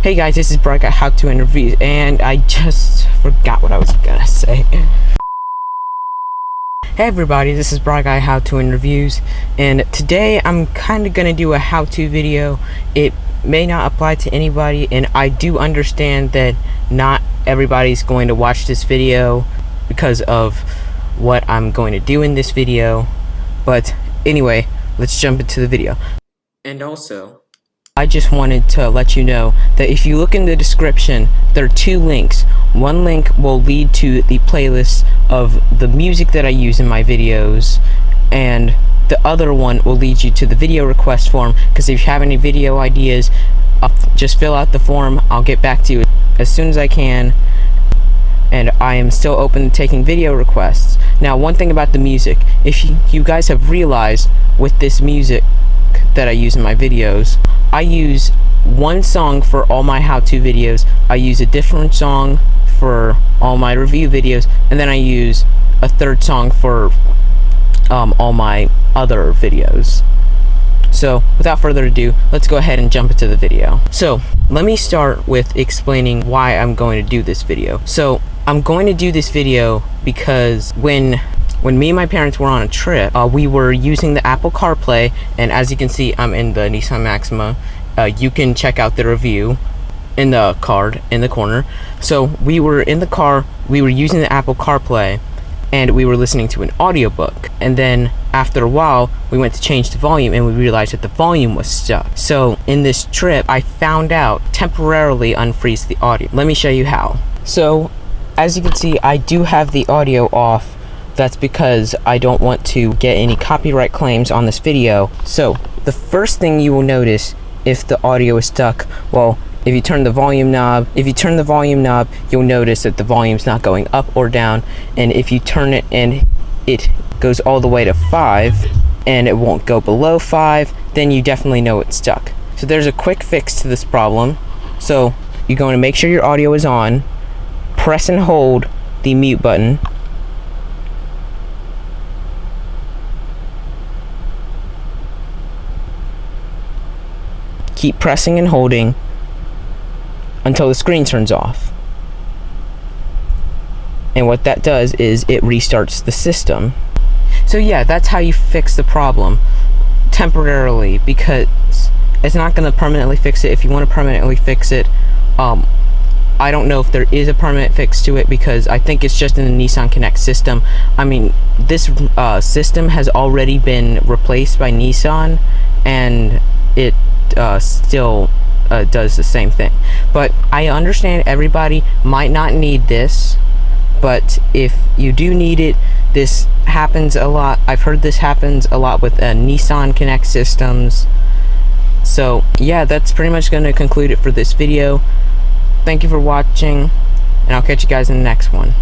Hey guys, this is Bright Guy How to Interview, and I just forgot what I was gonna say. Hey everybody, this is Bright Guy How to Interviews, and today I'm kind of gonna do a how-to video. It may not apply to anybody, and I do understand that not everybody's going to watch this video because of what I'm going to do in this video. But anyway, let's jump into the video. And also, I just wanted to let you know that if you look in the description, there are two links. One link will lead to the playlist of the music that I use in my videos, and the other one will lead you to the video request form, because if you have any video ideas, just fill out the form. I'll get back to you as soon as I can, and I am still open to taking video requests. Now, one thing about the music, if you guys have realized with this music that I use in my videos, I use one song for all my how-to videos, I use a different song for all my review videos, and then I use a third song for all my other videos. So without further ado, let's go ahead and jump into the video. So let me start with explaining why I'm going to do this video. So I'm going to do this video because when me and my parents were on a trip, we were using the Apple CarPlay, and as you can see, I'm in the Nissan Maxima. You can check out the review in the card in the corner. So we were in the car, we were using the Apple CarPlay, and we were listening to an audiobook. And then after a while, we went to change the volume, and we realized that the volume was stuck. So in this trip, I found out temporarily unfreeze the audio. Let me show you how. So as you can see, I do have the audio off. That's because I don't want to get any copyright claims on this video. So the first thing you will notice if the audio is stuck, well, if you turn the volume knob, you'll notice that the volume's not going up or down. And if you turn it and it goes all the way to 5 and it won't go below 5, then you definitely know it's stuck. So there's a quick fix to this problem. So you're going to make sure your audio is on, press and hold the mute button, keep pressing and holding until the screen turns off. And what that does is it restarts the system. So yeah, that's how you fix the problem temporarily, because it's not going to permanently fix it. If you want to permanently fix it, I don't know if there is a permanent fix to it, because I think it's just in the Nissan Connect system. I mean, this system has already been replaced by Nissan, and it still does the same thing. But I understand everybody might not need this, but if you do need it, this happens a lot. I've heard this happens a lot with Nissan Connect systems. So yeah, that's pretty much going to conclude it for this video. Thank you for watching, and I'll catch you guys in the next one.